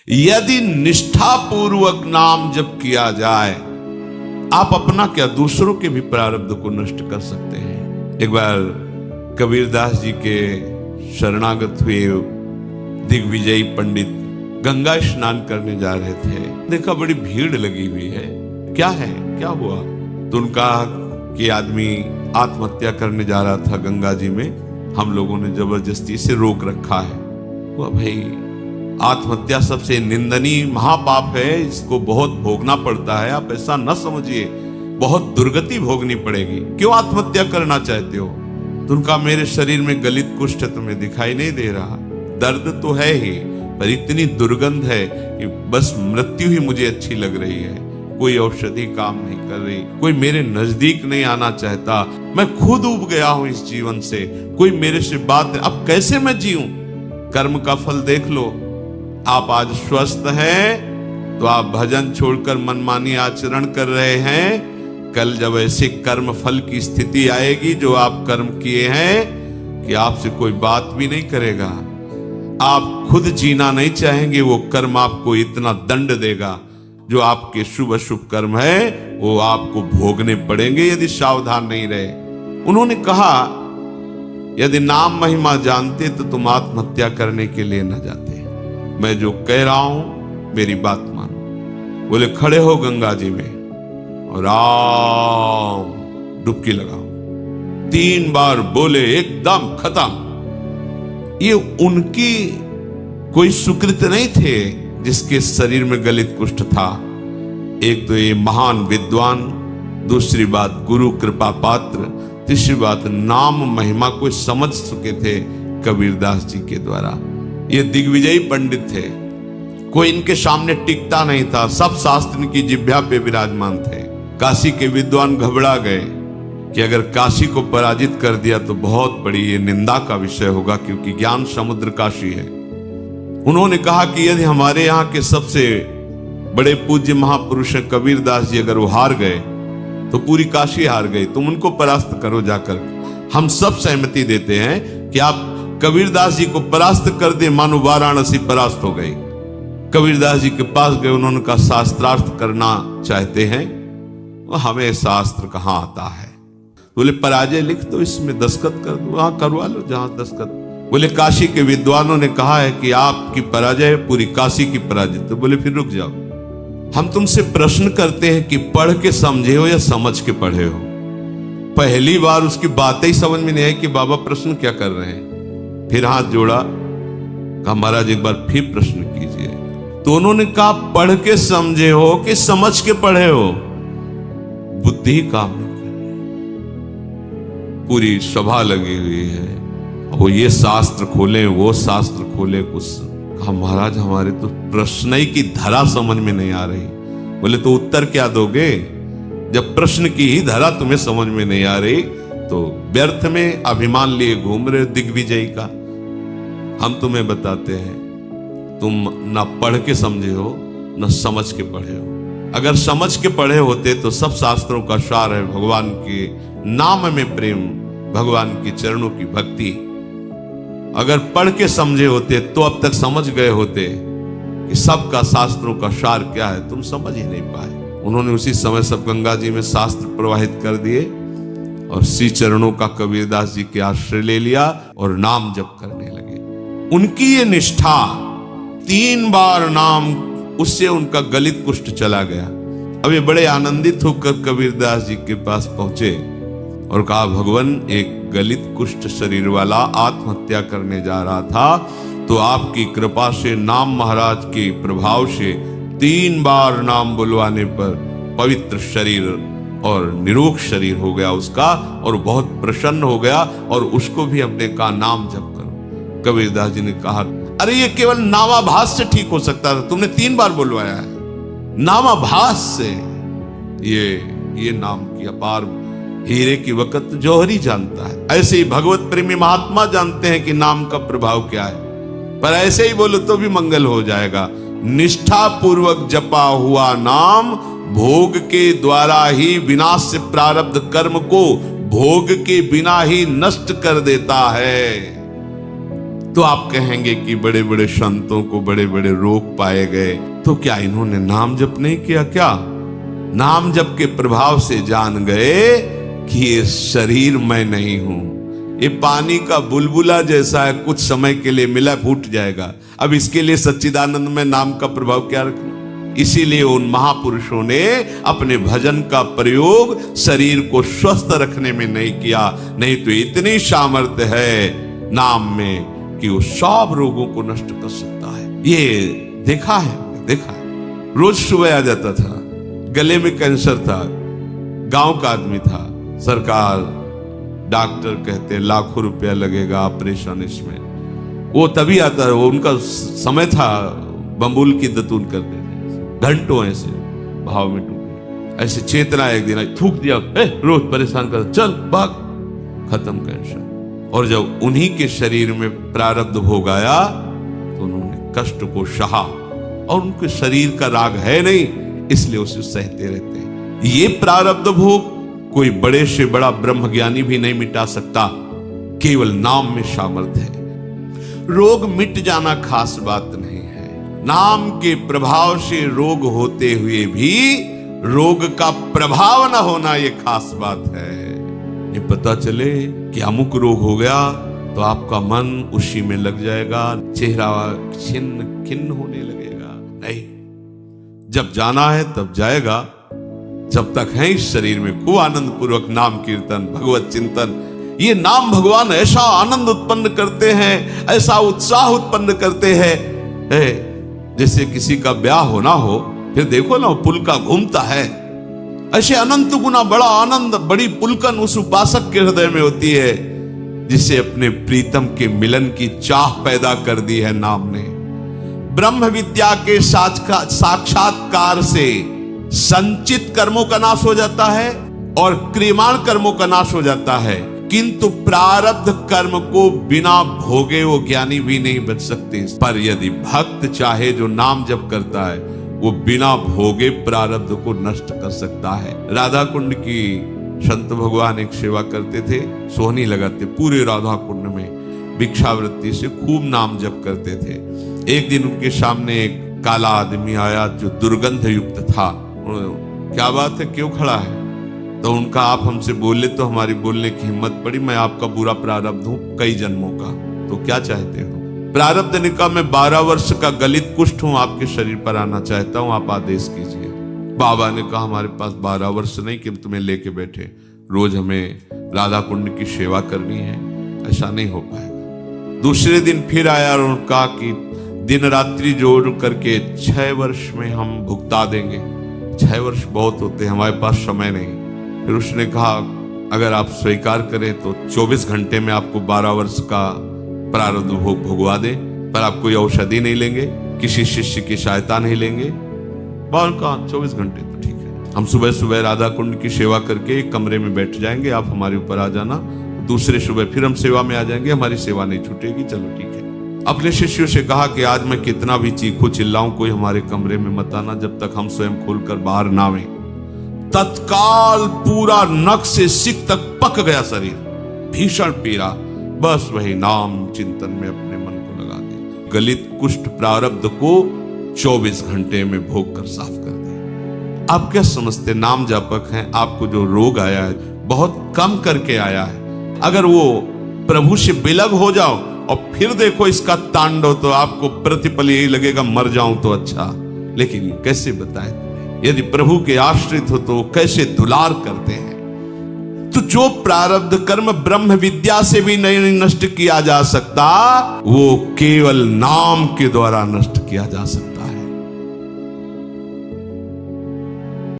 यदि निष्ठा पूर्वक नाम जप किया जाए, आप अपना क्या दूसरों के भी प्रारब्ध को नष्ट कर सकते हैं। एक बार कबीरदास जी के शरणागत हुए दिग्विजयी पंडित गंगा स्नान करने जा रहे थे। देखा बड़ी भीड़ लगी हुई है, क्या है, क्या हुआ? तो उनका कि आदमी आत्महत्या करने जा रहा था गंगा जी में, हम लोगों ने जबरदस्ती से रोक रखा है। वो भाई, आत्महत्या सबसे निंदनीय महापाप है, इसको बहुत भोगना पड़ता है। आप ऐसा न समझिए, बहुत दुर्गति भोगनी पड़ेगी। क्यों आत्महत्या करना चाहते हो? तो उनका, मेरे शरीर में गलित कुष्ठ तुम्हें दिखाई नहीं दे रहा, दर्द तो है ही, पर इतनी दुर्गंध है कि बस मृत्यु ही मुझे अच्छी लग रही है। कोई औषधि काम नहीं कर रही, कोई मेरे नजदीक नहीं आना चाहता, मैं खुद उब गया हूं इस जीवन से, कोई मेरे से बात, अब कैसे मैं जीऊं? कर्म का फल देख लो। आप आज स्वस्थ हैं तो आप भजन छोड़कर मनमानी आचरण कर रहे हैं। कल जब ऐसे कर्म फल की स्थिति आएगी जो आप कर्म किए हैं कि आपसे कोई बात भी नहीं करेगा, आप खुद जीना नहीं चाहेंगे, वो कर्म आपको इतना दंड देगा। जो आपके शुभ अशुभ कर्म है वो आपको भोगने पड़ेंगे यदि सावधान नहीं रहे। उन्होंने कहा, यदि नाम महिमा जानते तो तुम आत्महत्या करने के लिए न जाते। मैं जो कह रहा हूं मेरी बात मानो। बोले, खड़े हो गंगा जी में और राम डुबकी लगाओ। 3 बार बोले, एकदम खत्म। ये उनकी कोई सुकृत नहीं थे जिसके शरीर में गलित कुष्ठ था। एक तो ये महान विद्वान, दूसरी बात गुरु कृपा पात्र, तीसरी बात नाम महिमा को समझ चुके थे कबीरदास जी के द्वारा। ये दिग्विजयी पंडित थे, कोई इनके सामने टिकता नहीं था, सब शास्त्र इनकी जिह्वा पे विराजमान थे। काशी के विद्वान घबरा गए कि अगर काशी को पराजित कर दिया तो बहुत बड़ी ये निंदा का विषय होगा, क्योंकि ज्ञान समुद्र काशी है। उन्होंने कहा कि यदि हमारे यहाँ के सबसे बड़े पूज्य महापुरुष कबीरदास जी अगर वो हार गए तो पूरी काशी हार गई, तुम उनको परास्त करो जाकर। हम सब सहमति देते हैं कि आप कबीरदास जी को परास्त कर दे, मानो वाराणसी परास्त हो गई। कबीरदास जी के पास गए, उन्होंने कहा शास्त्रार्थ करना चाहते हैं, हमें शास्त्र कहाँ आता है। बोले, पराजय लिख दो, इसमें दस्तखत कर दो, हाँ करवा लो जहां दस्तखत। बोले, काशी के विद्वानों ने कहा है कि आपकी पराजय पूरी काशी की पराजय। तो बोले, फिर रुक जाओ, हम तुमसे प्रश्न करते हैं कि पढ़ के समझे हो या समझ के पढ़े हो। पहली बार उसकी बातें ही समझ में नहीं आई कि बाबा प्रश्न क्या कर रहे हैं। फिर हाथ जोड़ा, कहा महाराज एक बार फिर प्रश्न कीजिए। तो उन्होंने कहा, पढ़ के समझे हो कि समझ के पढ़े हो? बुद्धि काम नहीं कर रही। पूरी सभा लगी हुई है, वो ये शास्त्र खोले वो शास्त्र खोले, कुछ कहा महाराज हमारे तो प्रश्न ही की धरा समझ में नहीं आ रही। बोले, तो उत्तर क्या दोगे? जब प्रश्न की ही धरा तुम्हें समझ में नहीं आ रही तो व्यर्थ में अभिमान लिए घूम रहे दिग्विजयी का। हम तुम्हें बताते हैं, तुम ना पढ़ के समझे हो ना समझ के पढ़े हो। अगर समझ के पढ़े होते तो सब शास्त्रों का सार है भगवान के नाम में प्रेम, भगवान के चरणों की भक्ति। अगर पढ़ के समझे होते तो अब तक समझ गए होते कि सबका शास्त्रों का सार क्या है, तुम समझ ही नहीं पाए। उन्होंने उसी समय सब गंगा जी में शास्त्र प्रवाहित कर दिए और श्री चरणों का कबीरदास जी के आश्रय ले लिया और नाम जप करने लगे। उनकी ये निष्ठा, 3 बार नाम, उससे उनका गलित कुष्ठ चला गया। अब ये बड़े आनंदित होकर कबीरदास जी के पास पहुंचे और कहा, भगवान एक गलित कुष्ठ शरीर वाला आत्महत्या करने जा रहा था, तो आपकी कृपा से नाम महाराज के प्रभाव से 3 बार नाम बुलवाने पर पवित्र शरीर और निरोग शरीर हो गया उसका, और बहुत प्रसन्न हो गया। और उसको भी हमने कहा नाम जप करो। कबीरदास जी ने कहा, अरे ये केवल नामाभास से ठीक हो सकता था, तुमने 3 बार बुलवाया है। नामाभास से ये नाम की अपार, हीरे की वक़्त जौहरी जानता है, ऐसे ही भगवत प्रेमी महात्मा जानते हैं कि नाम का प्रभाव क्या है। पर ऐसे ही बोलो तो भी मंगल हो जाएगा। निष्ठा पूर्वक जपा हुआ नाम भोग के द्वारा ही विनाश से प्रारब्ध कर्म को भोग के बिना ही नष्ट कर देता है। तो आप कहेंगे कि बड़े बड़े संतों को बड़े बड़े रोग पाए गए, तो क्या इन्होंने नाम जप नहीं किया? क्या नाम जप के प्रभाव से जान गए कि ये शरीर मैं नहीं हूं, ये पानी का बुलबुला जैसा है, कुछ समय के लिए मिला फूट जाएगा, अब इसके लिए सच्चिदानंद में नाम का प्रभाव क्या रखना। इसीलिए उन महापुरुषों ने अपने भजन का प्रयोग शरीर को स्वस्थ रखने में नहीं किया, नहीं तो इतनी सामर्थ्य है नाम में कि वो सब रोगों को नष्ट कर सकता है। ये देखा है। रोज सुबह आ जाता था, गले में कैंसर था, गांव का आदमी था, सरकार डॉक्टर कहते लाखों रुपया लगेगा ऑपरेशन इसमें, वो तभी आता है, वो उनका समय था बम्बुल की दतून करने, घंटों ऐसे भाव में डूबे। ऐसे चेतना एक दिन थूक दिया, रोज परेशान कर, चल भाग, खत्म कैंसर। और जब उन्हीं के शरीर में प्रारब्ध भोग आया तो उन्होंने कष्ट को सहा, और उनके शरीर का राग है नहीं, इसलिए उसे सहते रहते हैं। ये प्रारब्ध भोग कोई बड़े से बड़ा ब्रह्म ज्ञानी भी नहीं मिटा सकता, केवल नाम में सामर्थ्य है। रोग मिट जाना खास बात नहीं है, नाम के प्रभाव से रोग होते हुए भी रोग का प्रभाव न होना ये खास बात है। ये पता चले कि अमुक रोग हो गया तो आपका मन उसी में लग जाएगा, चेहरा छिन्न खिन्न होने लगेगा। नहीं, जब जाना है तब जाएगा, जब तक है इस शरीर में खूब आनंद पूर्वक नाम कीर्तन भगवत चिंतन। ये नाम भगवान ऐसा आनंद उत्पन्न करते हैं, ऐसा उत्साह उत्पन्न करते हैं, जैसे किसी का ब्याह होना हो, फिर देखो ना पुल का घूमता है, ऐसे अनंत गुना बड़ा आनंद, बड़ी पुलकन उस उपासक के हृदय में होती है जिसे अपने प्रीतम के मिलन की चाह पैदा कर दी है नाम ने। ब्रह्म विद्या के साक्षात्कार से संचित कर्मों का नाश हो जाता है और क्रियमाण कर्मों का नाश हो जाता है, किंतु प्रारब्ध कर्म को बिना भोगे वो ज्ञानी भी नहीं बच सकते। पर यदि भक्त चाहे जो नाम जप करता है वो बिना भोगे प्रारब्ध को नष्ट कर सकता है। राधा कुंड की संत भगवान एक सेवा करते थे, सोहनी लगाते पूरे राधा कुंड में, भिक्षावृत्ति से खूब नाम जप करते थे। एक दिन उनके सामने एक काला आदमी आया जो दुर्गंध युक्त था। क्या बात है, क्यों खड़ा है? तो उनका आप हमसे बोले तो हमारी बोलने की हिम्मत पड़ी, मैं आपका बुरा प्रारब्ध हूं कई जन्मों का, तो क्या चाहते हो? प्रारब्ध ने कहा मैं 12 वर्ष का गलित कुष्ठ हूं, आपके शरीर पर आना चाहता हूं, आप आदेश कीजिए। बाबा ने कहा हमारे पास 12 वर्ष नहीं कि तुम्हें लेके बैठे, रोज हमें राधा कुंड की सेवा करनी है, ऐसा नहीं हो पाएगा। दूसरे दिन फिर आया और कहा कि दिन रात्रि जोड़ करके 6 वर्ष में हम भुगता देंगे। 6 वर्ष बहुत होते हैं, हमारे पास समय नहीं। फिर उसने कहा अगर आप स्वीकार करें तो 24 घंटे में आपको 12 वर्ष का प्रारब्ध भोग भुगवा दें, पर आप कोई औषधि नहीं लेंगे, किसी शिष्य की सहायता नहीं लेंगे। बाबा कहा 24 घंटे तो ठीक है, हम सुबह सुबह राधा कुंड की सेवा करके एक कमरे में बैठ जाएंगे, आप हमारे ऊपर आ जाना, दूसरे सुबह फिर हम सेवा में आ जाएंगे, हमारी सेवा नहीं छूटेगी। चलो ठीक है। अपने शिष्यों से कहा कि आज मैं कितना भी चीखूं चिल्लाऊं, कोई हमारे कमरे में मत आना जब तक हम स्वयं खोलकर बाहर ना आवें। तत्काल पूरा नख से सिक तक पक गया शरीर, भीषण पीड़ा, बस वही नाम चिंतन में अपने मन को लगा दिया। गलित कुष्ठ प्रारब्ध को 24 घंटे में भोग कर साफ कर दिया। आप क्या समझते नाम जापक हैं, आपको जो रोग आया है बहुत कम करके आया है। अगर वो प्रभु से बिलग हो जाओ और फिर देखो इसका तांडव, तो आपको प्रतिपल यही लगेगा मर जाऊं तो अच्छा। लेकिन कैसे बताएं, यदि प्रभु के आश्रित हो तो कैसे दुलार करते हैं। तो जो प्रारब्ध कर्म ब्रह्म विद्या से भी नहीं नष्ट किया जा सकता, वो केवल नाम के द्वारा नष्ट किया जा सकता।